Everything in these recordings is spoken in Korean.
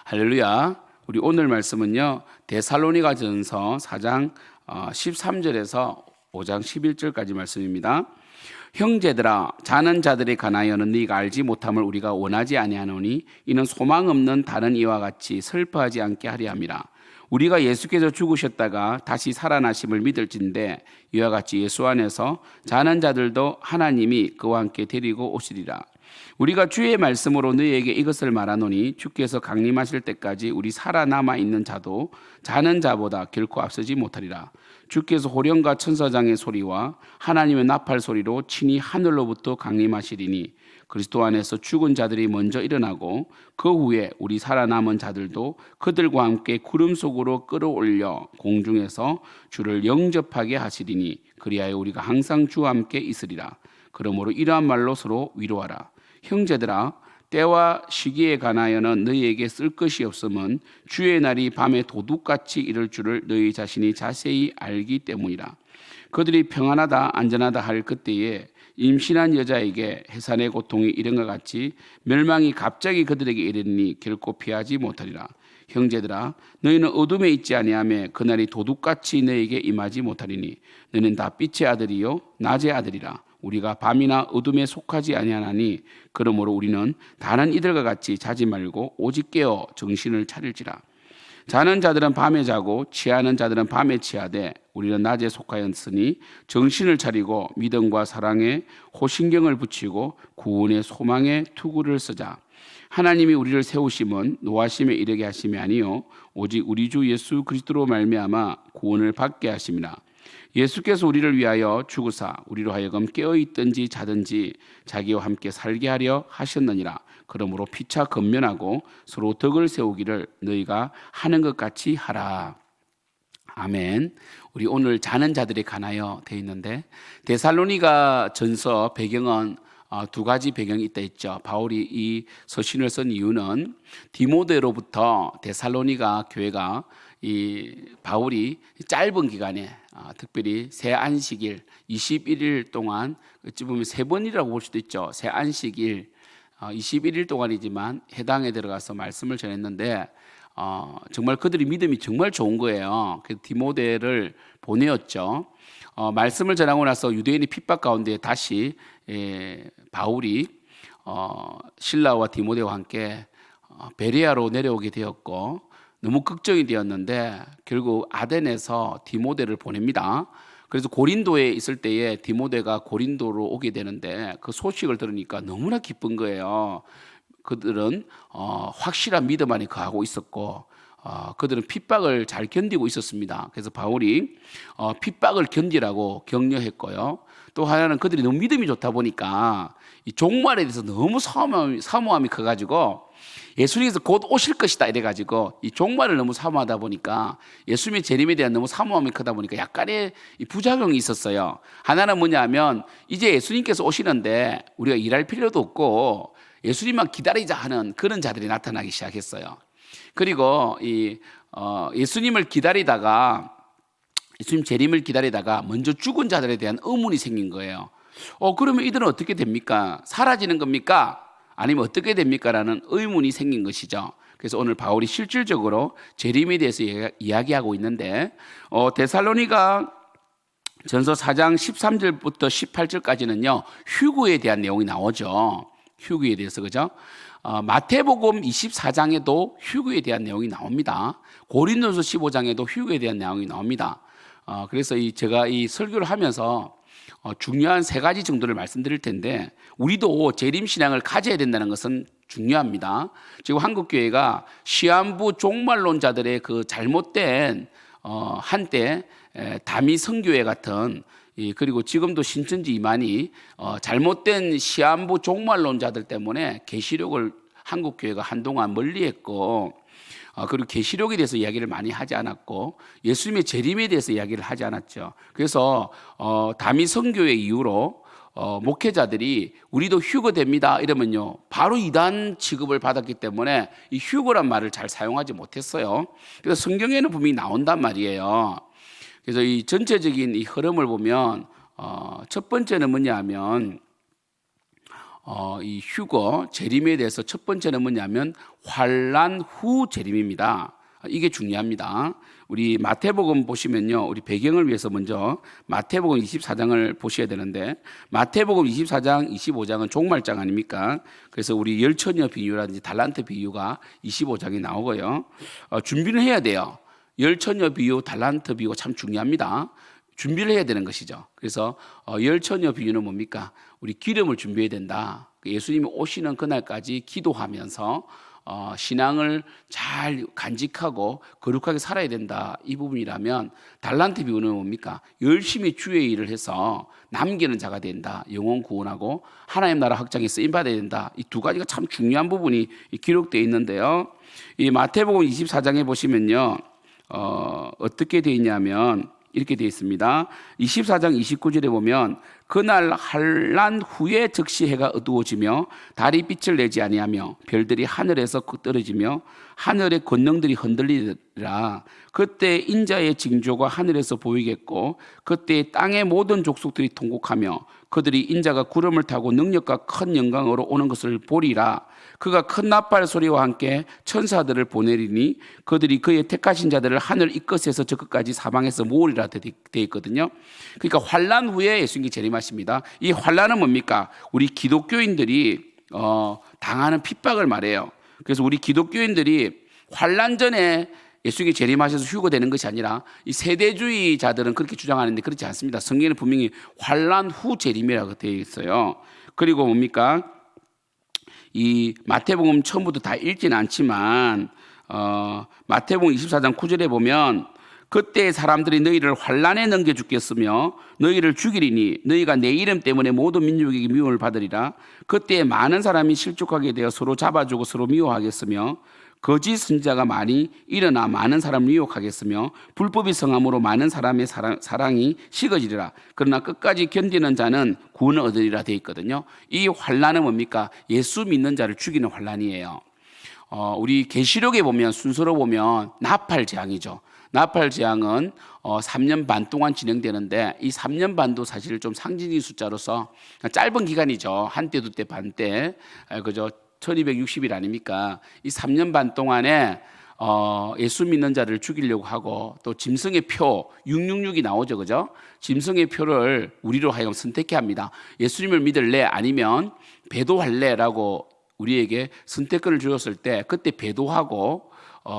할렐루야. 우리 오늘 말씀은요, 데살로니가전서 4장 13절에서 5장 11절까지 말씀입니다. 형제들아, 자는 자들에 관하여는 네가 알지 못함을 우리가 원하지 아니하노니 이는 소망 없는 다른 이와 같이 슬퍼하지 않게 하려 함이라. 우리가 예수께서 죽으셨다가 다시 살아나심을 믿을진대 이와 같이 예수 안에서 자는 자들도 하나님이 그와 함께 데리고 오시리라. 우리가 주의 말씀으로 너희에게 이것을 말하노니 주께서 강림하실 때까지 우리 살아남아 있는 자도 자는 자보다 결코 앞서지 못하리라. 주께서 호령과 천사장의 소리와 하나님의 나팔 소리로 친히 하늘로부터 강림하시리니 그리스도 안에서 죽은 자들이 먼저 일어나고 그 후에 우리 살아남은 자들도 그들과 함께 구름 속으로 끌어올려 공중에서 주를 영접하게 하시리니 그리하여 우리가 항상 주와 함께 있으리라. 그러므로 이러한 말로 서로 위로하라. 형제들아, 때와 시기에 관하여는 너희에게 쓸 것이 없음은 주의 날이 밤에 도둑같이 이를 줄을 너희 자신이 자세히 알기 때문이라. 그들이 평안하다 안전하다 할 그때에 임신한 여자에게 해산의 고통이 이른과 같이 멸망이 갑자기 그들에게 이르니 결코 피하지 못하리라. 형제들아, 너희는 어둠에 있지 아니하며 그날이 도둑같이 너희에게 임하지 못하리니 너희는 다 빛의 아들이요 낮의 아들이라. 우리가 밤이나 어둠에 속하지 아니하나니 그러므로 우리는 다른 이들과 같이 자지 말고 오직 깨어 정신을 차릴지라. 자는 자들은 밤에 자고 취하는 자들은 밤에 취하되 우리는 낮에 속하였으니 정신을 차리고 믿음과 사랑에 호신경을 붙이고 구원의 소망에 투구를 쓰자. 하나님이 우리를 세우심은 노하심에 이르게 하심이 아니요 오직 우리 주 예수 그리스도로 말미암아 구원을 받게 하심이라. 예수께서 우리를 위하여 죽으사 우리로 하여금 깨어있든지 자든지 자기와 함께 살게 하려 하셨느니라. 그러므로 피차 건면하고 서로 덕을 세우기를 너희가 하는 것 같이 하라. 아멘. 우리 오늘 자는 자들에 관하여 되어 있는데 데살로니가 전서 배경은 두 가지 배경이 있다 했죠. 바울이 이 서신을 쓴 이유는 디모데로부터 데살로니가 교회가 이 바울이 짧은 기간에 특별히 새 안식일 21일 동안 어찌 보면 세 번이라고 볼 수도 있죠. 새 안식일 21일 동안이지만 해당에 들어가서 말씀을 전했는데 정말 그들이 믿음이 정말 좋은 거예요. 그래서 디모데를 보내었죠. 말씀을 전하고 나서 유대인의 핍박 가운데 다시 바울이 실라와 디모데와 함께 베레아로 내려오게 되었고 너무 걱정이 되었는데 결국 아덴에서 디모데를 보냅니다. 그래서 고린도에 있을 때에 디모데가 고린도로 오게 되는데 그 소식을 들으니까 너무나 기쁜 거예요. 그들은 확실한 믿음 안에 거하고 있었고 그들은 핍박을 잘 견디고 있었습니다. 그래서 바울이 핍박을 견디라고 격려했고요. 또 하나는 그들이 너무 믿음이 좋다 보니까 이 종말에 대해서 너무 사모함이 커가지고 예수님께서 곧 오실 것이다 이래가지고 이 종말을 너무 사모하다 보니까 예수님의 재림에 대한 너무 사모함이 크다 보니까 약간의 부작용이 있었어요. 하나는 뭐냐면 이제 예수님께서 오시는데 우리가 일할 필요도 없고 예수님만 기다리자 하는 그런 자들이 나타나기 시작했어요. 그리고 예수님을 기다리다가 예수님 재림을 기다리다가 먼저 죽은 자들에 대한 의문이 생긴 거예요. 그러면 이들은 어떻게 됩니까? 사라지는 겁니까? 아니면 어떻게 됩니까? 라는 의문이 생긴 것이죠. 그래서 오늘 바울이 실질적으로 재림에 대해서 이야기하고 있는데 데살로니가 전서 4장 13절부터 18절까지는요 휴거에 대한 내용이 나오죠. 휴거에 대해서 그죠? 마태복음 24장에도 휴거에 대한 내용이 나옵니다. 고린도서 15장에도 휴거에 대한 내용이 나옵니다. 그래서 제가 이 설교를 하면서 중요한 세 가지 정도를 말씀드릴 텐데 우리도 재림신앙을 가져야 된다는 것은 중요합니다. 지금 한국교회가 시한부 종말론자들의 그 잘못된 한때 다미 선교회 같은 그리고 지금도 신천지 이만희 잘못된 시한부 종말론자들 때문에 계시록을 한국교회가 한동안 멀리했고 그리고 계시록에 대해서 이야기를 많이 하지 않았고 예수님의 재림에 대해서 이야기를 하지 않았죠. 그래서 다미 선교의 이후로 목회자들이 우리도 휴거됩니다 이러면요 바로 이단 취급을 받았기 때문에 이 휴거란 말을 잘 사용하지 못했어요. 그래서 성경에는 분명히 나온단 말이에요. 그래서 이 전체적인 이 흐름을 보면 첫 번째는 뭐냐 하면 이 휴거 재림에 대해서 첫 번째는 뭐냐면 환난 후 재림입니다. 이게 중요합니다. 우리 마태복음 보시면요, 우리 배경을 위해서 먼저 마태복음 24장을 보셔야 되는데, 마태복음 24장, 25장은 종말장 아닙니까? 그래서 우리 열처녀 비유라든지 달란트 비유가 25장에 나오고요. 준비를 해야 돼요. 열처녀 비유, 달란트 비유가 참 중요합니다. 준비를 해야 되는 것이죠. 그래서 열처녀 비유는 뭡니까? 우리 기름을 준비해야 된다. 예수님이 오시는 그날까지 기도하면서 신앙을 잘 간직하고 거룩하게 살아야 된다. 이 부분이라면, 달란트 비유는 뭡니까? 열심히 주의 일을 해서 남기는 자가 된다. 영혼 구원하고 하나님 나라 확장에 쓰임 받아야 된다. 이 두 가지가 참 중요한 부분이 기록되어 있는데요. 이 마태복음 24장에 보시면요, 어떻게 되어 있냐면 이렇게 되어 있습니다. 24장 29절에 보면 그날 환난 후에 즉시 해가 어두워지며 달이 빛을 내지 아니하며 별들이 하늘에서 떨어지며 하늘의 권능들이 흔들리리라. 그때 인자의 징조가 하늘에서 보이겠고 그때 땅의 모든 족속들이 통곡하며 그들이 인자가 구름을 타고 능력과 큰 영광으로 오는 것을 보리라. 그가 큰 나팔 소리와 함께 천사들을 보내리니 그들이 그의 택하신 자들을 하늘 이 끝에서 저 끝까지 사방에서 모으리라 되어 있거든요. 그러니까 환난 후에 예수님이 재림하십니다. 이 환난은 뭡니까? 우리 기독교인들이 당하는 핍박을 말해요. 그래서 우리 기독교인들이 환난 전에 예수님이 재림하셔서 휴거되는 것이 아니라, 이 세대주의자들은 그렇게 주장하는데 그렇지 않습니다. 성경에는 분명히 환난 후 재림이라고 되어 있어요. 그리고 뭡니까? 이 마태복음 처음부터 다 읽지는 않지만 마태복음 24장 9절에 보면 그때 사람들이 너희를 환난에 넘겨 죽겠으며 너희를 죽이리니 너희가 내 이름 때문에 모든 민족에게 미움을 받으리라. 그때 많은 사람이 실족하게 되어 서로 잡아주고 서로 미워하겠으며 거짓 선지자가 많이 일어나 많은 사람을 미혹하겠으며 불법이 성함으로 많은 사람의 사랑이 식어지리라. 그러나 끝까지 견디는 자는 구원을 얻으리라 되어 있거든요. 이 환난은 뭡니까? 예수 믿는 자를 죽이는 환난이에요. 우리 계시록에 보면 순서로 보면 나팔 재앙이죠. 나팔 재앙은 3년 반 동안 진행되는데 이 3년 반도 사실 좀 상징의 숫자로서 짧은 기간이죠. 한때 두때 반때 그죠. 1260일 아닙니까? 이 3년 반 동안에 예수 믿는 자를 죽이려고 하고 또 짐승의 표 666이 나오죠. 그죠? 짐승의 표를 우리로 하여금 선택해 합니다. 예수님을 믿을래 아니면 배도할래라고 우리에게 선택권을 주었을 때 그때 배도하고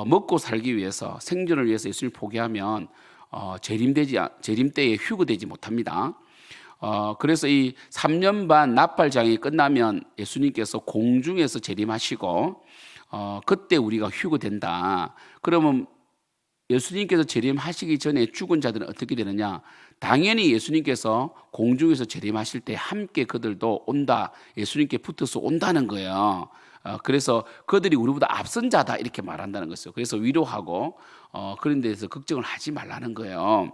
먹고 살기 위해서 생존을 위해서 예수님을 포기하면 재림 때에 휴거되지 못합니다. 그래서 이 3년 반 나팔장이 끝나면 예수님께서 공중에서 재림하시고 그때 우리가 휴거된다. 그러면 예수님께서 재림하시기 전에 죽은 자들은 어떻게 되느냐? 당연히 예수님께서 공중에서 재림하실 때 함께 그들도 온다. 예수님께 붙어서 온다는 거예요. 그래서 그들이 우리보다 앞선 자다 이렇게 말한다는 것이죠. 그래서 위로하고 그런 데서 걱정을 하지 말라는 거예요.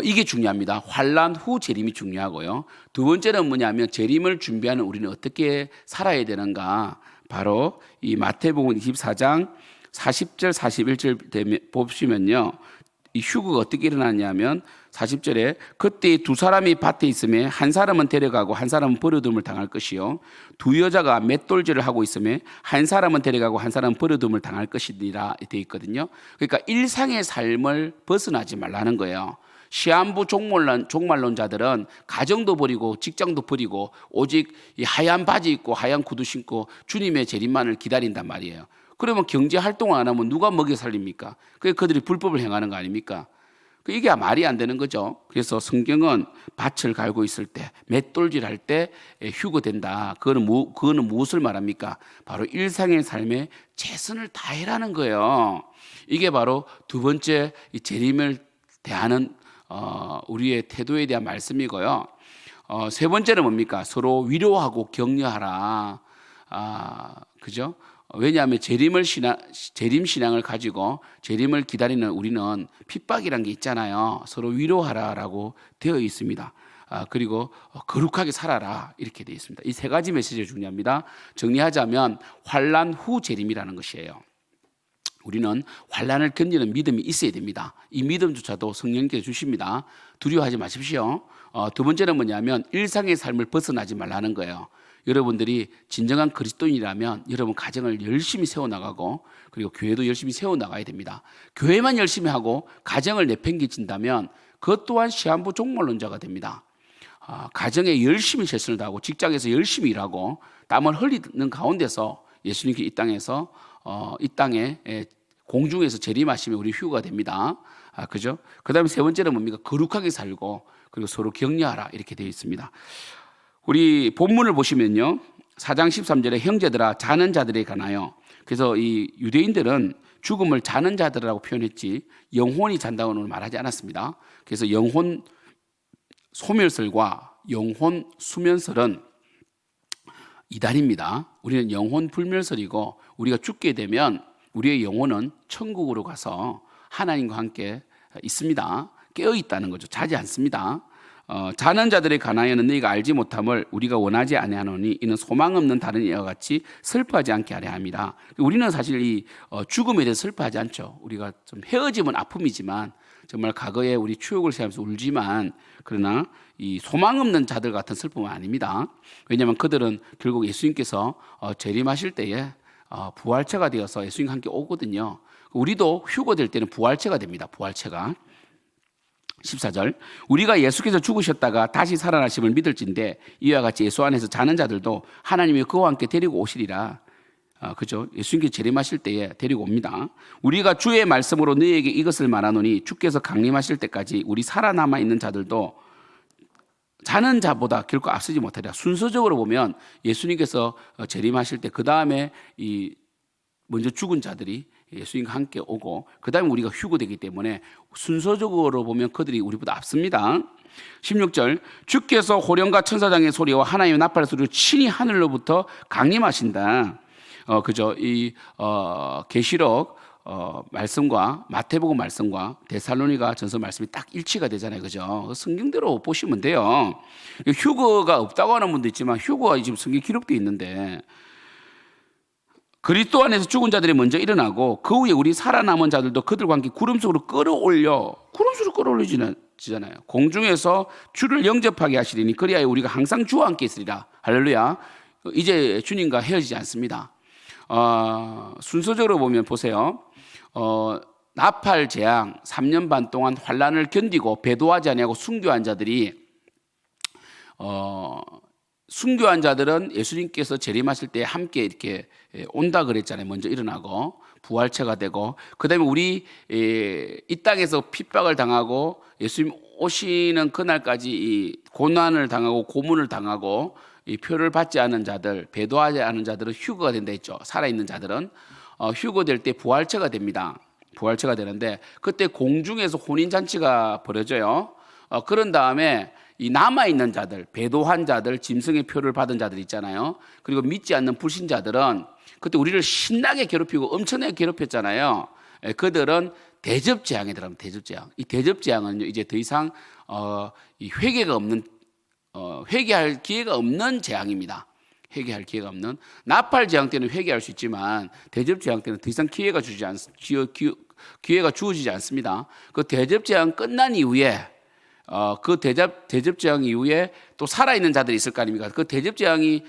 이게 중요합니다. 환난 후 재림이 중요하고요. 두 번째는 뭐냐면 재림을 준비하는 우리는 어떻게 살아야 되는가? 바로 이 마태복음 24장 40절 41절 보시면요. 이 휴거가 어떻게 일어나냐면 40절에 그때 두 사람이 밭에 있음에 한 사람은 데려가고 한 사람은 버려둠을 당할 것이요 두 여자가 맷돌질을 하고 있음에 한 사람은 데려가고 한 사람은 버려둠을 당할 것이니라 되어 있거든요. 그러니까 일상의 삶을 벗어나지 말라는 거예요. 시한부 종말론자들은 가정도 버리고 직장도 버리고 오직 이 하얀 바지 입고 하얀 구두 신고 주님의 재림만을 기다린단 말이에요. 그러면 경제 활동을 안 하면 누가 먹여 살립니까? 그들이 불법을 행하는 거 아닙니까? 이게 말이 안 되는 거죠. 그래서 성경은 밭을 갈고 있을 때, 맷돌질 할 때 휴거된다. 그거는 무엇을 말합니까? 바로 일상의 삶에 최선을 다해라는 거예요. 이게 바로 두 번째 이 재림을 대하는 우리의 태도에 대한 말씀이고요. 세 번째는 뭡니까? 서로 위로하고 격려하라. 그죠? 왜냐하면 재림 신앙을 가지고 재림을 기다리는 우리는 핍박이란 게 있잖아요. 서로 위로하라라고 되어 있습니다. 그리고 거룩하게 살아라 이렇게 되어 있습니다. 이 세 가지 메시지가 중요합니다. 정리하자면 환난 후 재림이라는 것이에요. 우리는 환난을 견디는 믿음이 있어야 됩니다. 이 믿음조차도 성령님께서 주십니다. 두려워하지 마십시오. 두 번째는 뭐냐면 일상의 삶을 벗어나지 말라는 거예요. 여러분들이 진정한 그리스도인이라면 여러분 가정을 열심히 세워나가고 그리고 교회도 열심히 세워나가야 됩니다. 교회만 열심히 하고 가정을 내팽개친다면 그것 또한 시한부 종말론자가 됩니다. 가정에 열심히 최선을 다하고 직장에서 열심히 일하고 땀을 흘리는 가운데서 예수님께 이 땅에서 이 땅에 공중에서 재림하시면 우리 휴가 됩니다. 그죠? 그다음에 세 번째는 뭡니까? 거룩하게 살고 그리고 서로 격려하라 이렇게 되어 있습니다. 우리 본문을 보시면요, 4장 13절에 형제들아 자는 자들에 관하여, 그래서 이 유대인들은 죽음을 자는 자들이라고 표현했지 영혼이 잔다고는 말하지 않았습니다. 그래서 영혼 소멸설과 영혼 수면설은 이단입니다. 우리는 영혼 불멸설이고 우리가 죽게 되면 우리의 영혼은 천국으로 가서 하나님과 함께 있습니다. 깨어 있다는 거죠. 자지 않습니다. 자는 자들에 관하여는 너희가 알지 못함을 우리가 원하지 아니하노니 이는 소망 없는 다른 이와 같이 슬퍼하지 않게 하려 함이라. 우리는 사실 이 죽음에 대해서 슬퍼하지 않죠. 우리가 좀 헤어짐은 아픔이지만 정말 과거에 우리 추억을 생각하면서 울지만 그러나 이 소망 없는 자들 같은 슬픔은 아닙니다. 왜냐하면 그들은 결국 예수님께서 재림하실 때에 부활체가 되어서 예수님과 함께 오거든요. 우리도 휴거될 때는 부활체가 됩니다. 부활체가. 14절 우리가 예수께서 죽으셨다가 다시 살아나심을 믿을진데 이와 같이 예수 안에서 자는 자들도 하나님이 그와 함께 데리고 오시리라. 그죠? 예수님께 재림하실 때에 데리고 옵니다. 우리가 주의 말씀으로 너희에게 이것을 말하노니 주께서 강림하실 때까지 우리 살아남아 있는 자들도 자는 자보다 결코 앞서지 못하리라. 순서적으로 보면 예수님께서 재림하실 때 그 다음에 이 먼저 죽은 자들이 예수님과 함께 오고 그 다음에 우리가 휴거되기 때문에 순서적으로 보면 그들이 우리보다 앞섭니다. 16절 주께서 호령과 천사장의 소리와 하나님의 나팔의 소리로 친히 하늘로부터 강림하신다. 그죠? 이 계시록 말씀과 마태복음 말씀과 데살로니가 전서 말씀이 딱 일치가 되잖아요. 그죠? 성경대로 보시면 돼요. 휴거가 없다고 하는 분도 있지만 휴거가 지금 성경 기록되어 있는데 그리스도 안에서 죽은 자들이 먼저 일어나고 그 후에 우리 살아남은 자들도 그들과 함께 구름 속으로 끌어올리지잖아요. 공중에서 주를 영접하게 하시리니 그리하여 우리가 항상 주와 함께 있으리라. 할렐루야. 이제 주님과 헤어지지 않습니다. 순서적으로 보면 보세요. 나팔 재앙 3년 반 동안 환난을 견디고 배도하지 아니하고 순교한 자들이 순교한 자들은 예수님께서 재림하실 때 함께 이렇게 온다 그랬잖아요. 먼저 일어나고 부활체가 되고 그다음에 우리 이 땅에서 핍박을 당하고 예수님 오시는 그날까지 이 고난을 당하고 고문을 당하고 이 표를 받지 않은 자들, 배도하지 않은 자들은 휴거가 된다 했죠. 살아있는 자들은 휴거될 때 부활체가 됩니다. 부활체가 되는데 그때 공중에서 혼인잔치가 벌어져요. 그런 다음에 이 남아있는 자들, 배도한 자들, 짐승의 표를 받은 자들 있잖아요. 그리고 믿지 않는 불신자들은 그때 우리를 신나게 괴롭히고 엄청나게 괴롭혔잖아요. 그들은 대접재앙에 들어갑니다. 대접재앙. 이 대접재앙은 이제 더 이상 이 회개가 없는 회개할 기회가 없는 재앙입니다. 회개할 기회가 없는 나팔 재앙 때는 회개할 수 있지만 대접 재앙 때는 더 이상 기회가 주어지지 않습니다. 그 대접 재앙 끝난 이후에 그 대접 재앙 이후에 또 살아있는 자들이 있을 거 아닙니까? 그 대접 재앙이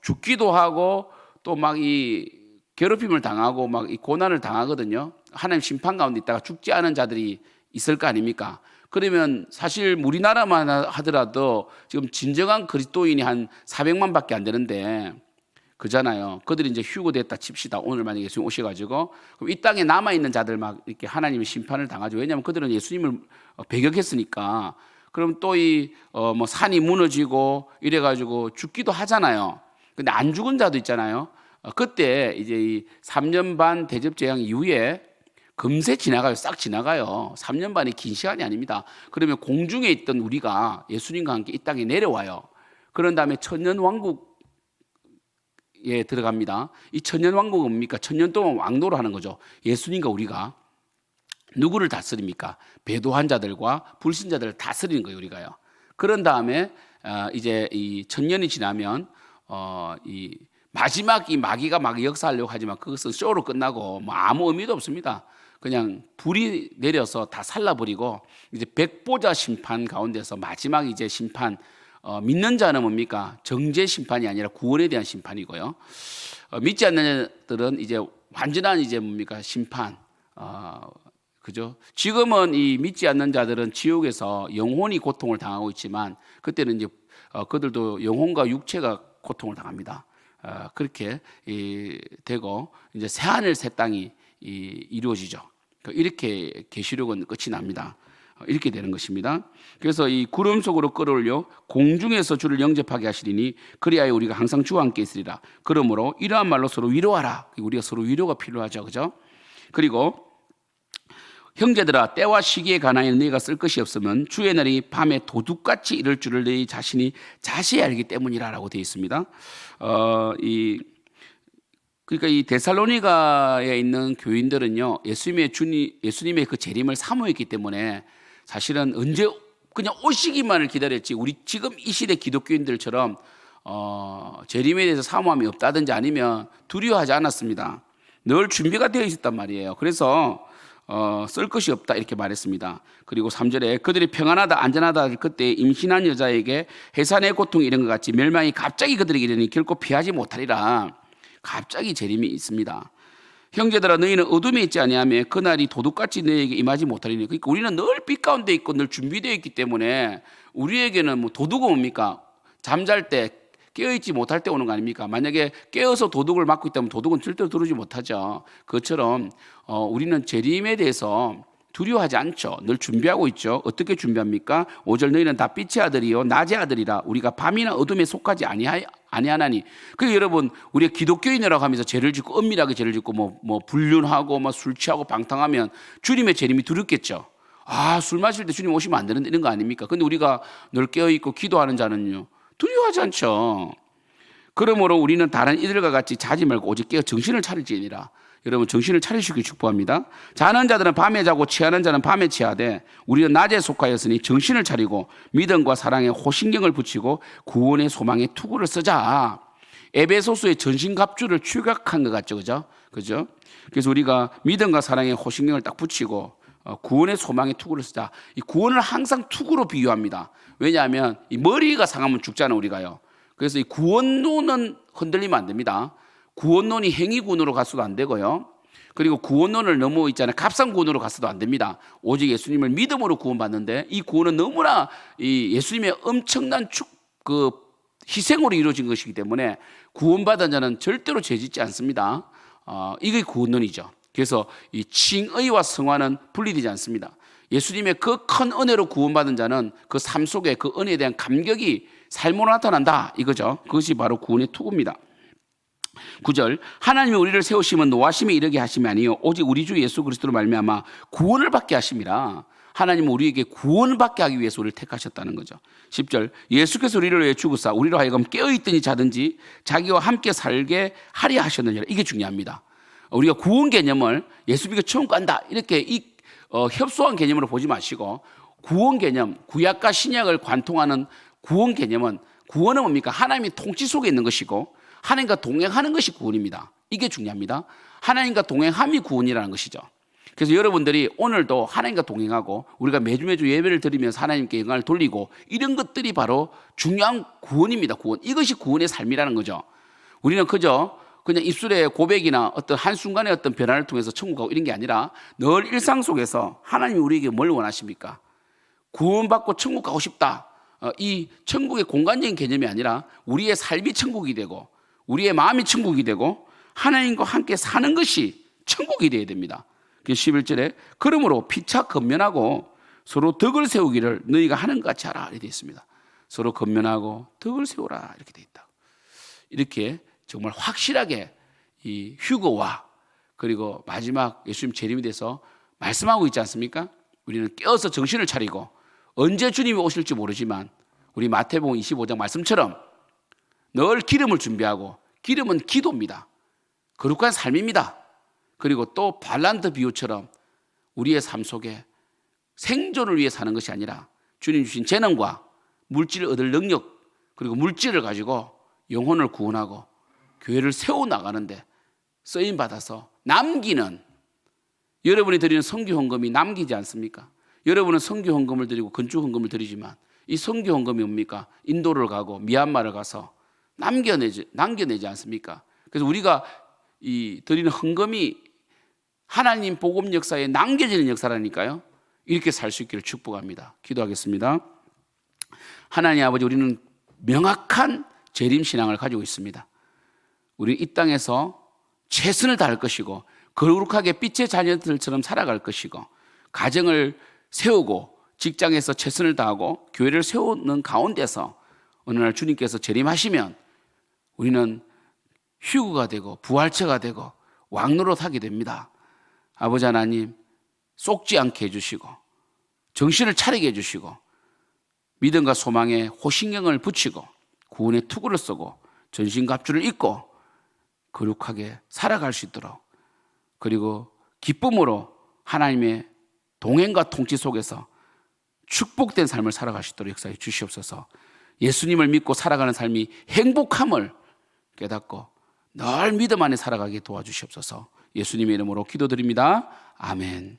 죽기도 하고 또 막 이 괴롭힘을 당하고 막 이 고난을 당하거든요. 하나님 심판 가운데 있다가 죽지 않은 자들이 있을 거 아닙니까? 그러면 사실 우리나라만 하더라도 지금 진정한 그리스도인이 한 400만 밖에 안 되는데 그잖아요. 그들이 이제 휴거됐다 칩시다. 오늘 만약에 예수님 오셔가지고 그럼 이 땅에 남아있는 자들 막 이렇게 하나님의 심판을 당하죠. 왜냐하면 그들은 예수님을 배격했으니까. 그럼 또 뭐 산이 무너지고 이래가지고 죽기도 하잖아요. 근데 안 죽은 자도 있잖아요. 그때 이제 이 3년 반 대접 재앙 이후에 금세 지나가요. 싹 지나가요. 3년 반이 긴 시간이 아닙니다. 그러면 공중에 있던 우리가 예수님과 함께 이 땅에 내려와요. 그런 다음에 천년왕국에 들어갑니다. 이 천년왕국은 뭡니까? 천년 동안 왕노를 하는 거죠. 예수님과 우리가 누구를 다스립니까? 배도한 자들과 불신자들을 다스리는 거예요. 우리가요. 그런 다음에 이제 이 천년이 지나면 이 마지막 이 마귀가 막 역사하려고 하지만 그것은 쇼로 끝나고 뭐 아무 의미도 없습니다. 그냥 불이 내려서 다 살라버리고 이제 백보자 심판 가운데서 마지막 이제 심판, 믿는 자는 뭡니까? 정죄 심판이 아니라 구원에 대한 심판이고요. 믿지 않는 자들은 이제 완전한 이제 뭡니까? 심판. 그죠? 지금은 이 믿지 않는 자들은 지옥에서 영혼이 고통을 당하고 있지만 그때는 이제 그들도 영혼과 육체가 고통을 당합니다. 그렇게 되고 이제 새 하늘 새 땅이 이루어지죠. 이렇게 계시록은 끝이 납니다. 이렇게 되는 것입니다. 그래서 이 구름 속으로 끌어올려 공중에서 주를 영접하게 하시리니 그리하여 우리가 항상 주와 함께 있으리라. 그러므로 이러한 말로 서로 위로하라. 우리가 서로 위로가 필요하죠, 그죠? 그리고 형제들아, 때와 시기에 관하여 너희가 쓸 것이 없으면 주의 날이 밤에 도둑같이 이를 줄을 너희 자신이 자세히 알기 때문이라라고 되어 있습니다. 그러니까 이 데살로니가에 있는 교인들은요, 예수님의 그 재림을 사모했기 때문에 사실은 언제 그냥 오시기만을 기다렸지, 우리 지금 이 시대 기독교인들처럼 재림에 대해서 사모함이 없다든지 아니면 두려워하지 않았습니다. 늘 준비가 되어 있었단 말이에요. 그래서 쓸 것이 없다 이렇게 말했습니다. 그리고 3절에 그들이 평안하다 안전하다 그때 임신한 여자에게 해산의 고통 이런 것 같이 멸망이 갑자기 그들에게 이르니 결코 피하지 못하리라. 갑자기 재림이 있습니다. 형제들아, 너희는 어둠에 있지 아니하며 그날이 도둑같이 너희에게 임하지 못하리니. 그러니까 우리는 늘 빛 가운데 있고 늘 준비되어 있기 때문에 우리에게는 뭐 도둑은 뭡니까? 잠잘 때 깨어있지 못할 때 오는 거 아닙니까? 만약에 깨어서 도둑을 맞고 있다면 도둑은 절대로 들어오지 못하죠. 그것처럼 우리는 재림에 대해서 두려워하지 않죠. 늘 준비하고 있죠. 어떻게 준비합니까? 5절 너희는 다 빛의 아들이요 낮의 아들이라 우리가 밤이나 어둠에 속하지 아니하나니. 그러니까 여러분, 우리가 기독교인이라고 하면서 죄를 짓고 은밀하게 죄를 짓고 뭐 불륜하고 뭐 술 취하고 방탕하면 주님의 재림이 두렵겠죠. 술 마실 때 주님 오시면 안 되는데 이런 거 아닙니까? 근데 우리가 늘 깨어있고 기도하는 자는요, 두려워하지 않죠. 그러므로 우리는 다른 이들과 같이 자지 말고 오직 깨어 정신을 차릴지니라. 여러분, 정신을 차리시길 축복합니다. 자는 자들은 밤에 자고 취하는 자는 밤에 취하되 우리는 낮에 속하였으니 정신을 차리고 믿음과 사랑에 호신경을 붙이고 구원의 소망에 투구를 쓰자. 에베소서의 전신갑주를 추격한 것 같죠, 그죠? 그래서 우리가 믿음과 사랑에 호신경을 딱 붙이고 구원의 소망에 투구를 쓰자. 이 구원을 항상 투구로 비유합니다. 왜냐하면 이 머리가 상하면 죽잖아요, 우리가요. 그래서 이 구원론은 흔들리면 안 됩니다. 구원론이 행위구원으로 갔어도 안 되고요. 그리고 구원론을 넘어 있잖아요. 값상구원으로 갔어도 안 됩니다. 오직 예수님을 믿음으로 구원받는데 이 구원은 너무나 이 예수님의 엄청난 희생으로 이루어진 것이기 때문에 구원받은 자는 절대로 죄짓지 않습니다. 이게 구원론이죠. 그래서 이 칭의와 성화는 분리되지 않습니다. 예수님의 그 큰 은혜로 구원받은 자는 그 삶 속에 그 은혜에 대한 감격이 삶으로 나타난다 이거죠. 그것이 바로 구원의 투구입니다. 9절 하나님이 우리를 세우시면 노하심에 이르게 하심이 아니요 오직 우리 주 예수 그리스도로 말미암아 구원을 받게 하심이라. 하나님은 우리에게 구원을 받게 하기 위해서 우리를 택하셨다는 거죠. 10절 예수께서 우리를 위해 죽으사 우리로 하여금 깨어있든지 자든지 자기와 함께 살게 하려 하셨느니라. 이게 중요합니다. 우리가 구원 개념을 예수 믿고 천국 간다 이렇게 협소한 개념으로 보지 마시고 구원 개념, 구약과 신약을 관통하는 구원 개념은 구원은 뭡니까? 하나님의 통치 속에 있는 것이고 하나님과 동행하는 것이 구원입니다. 이게 중요합니다. 하나님과 동행함이 구원이라는 것이죠. 그래서 여러분들이 오늘도 하나님과 동행하고 우리가 매주 예배를 드리면서 하나님께 영광을 돌리고 이런 것들이 바로 중요한 구원입니다. 구원. 이것이 구원의 삶이라는 거죠. 우리는 그냥 입술의 고백이나 어떤 한순간의 어떤 변화를 통해서 천국 가고 이런 게 아니라 늘 일상 속에서 하나님이 우리에게 뭘 원하십니까? 구원받고 천국 가고 싶다. 이 천국의 공간적인 개념이 아니라 우리의 삶이 천국이 되고 우리의 마음이 천국이 되고 하나님과 함께 사는 것이 천국이 되어야 됩니다. 11절에 그러므로 피차 건면하고 서로 덕을 세우기를 너희가 하는 것 같이 하라 이렇게 되어 있습니다. 서로 건면하고 덕을 세우라 이렇게 되어 있다. 이렇게 정말 확실하게 이 휴거와 그리고 마지막 예수님 재림에 대해서 말씀하고 있지 않습니까? 우리는 깨어서 정신을 차리고 언제 주님이 오실지 모르지만 우리 마태복음 25장 말씀처럼 늘 기름을 준비하고 기름은 기도입니다. 거룩한 삶입니다. 그리고 또 발란트 비유처럼 우리의 삶 속에 생존을 위해 사는 것이 아니라 주님 주신 재능과 물질을 얻을 능력 그리고 물질을 가지고 영혼을 구원하고 교회를 세워나가는데 쓰임받아서 남기는, 여러분이 드리는 선교 헌금이 남기지 않습니까? 여러분은 선교 헌금을 드리고 건축 헌금을 드리지만 이 선교 헌금이 뭡니까? 인도를 가고 미얀마를 가서 남겨내지 않습니까? 그래서 우리가 이 드리는 헌금이 하나님 복음 역사에 남겨지는 역사라니까요. 이렇게 살 수 있기를 축복합니다. 기도하겠습니다. 하나님 아버지, 우리는 명확한 재림신앙을 가지고 있습니다. 우리 이 땅에서 최선을 다할 것이고 거룩하게 빛의 자녀들처럼 살아갈 것이고 가정을 세우고 직장에서 최선을 다하고 교회를 세우는 가운데서 어느 날 주님께서 재림하시면 우리는 휴거가 되고 부활체가 되고 왕노릇 하게 됩니다. 아버지 하나님, 속지 않게 해주시고 정신을 차리게 해주시고 믿음과 소망에 호신경을 붙이고 구원의 투구를 쓰고 전신갑주를 입고 거룩하게 살아갈 수 있도록, 그리고 기쁨으로 하나님의 동행과 통치 속에서 축복된 삶을 살아갈 수 있도록 역사해 주시옵소서. 예수님을 믿고 살아가는 삶이 행복함을 깨닫고 늘 믿음 안에 살아가게 도와주시옵소서. 예수님의 이름으로 기도드립니다. 아멘.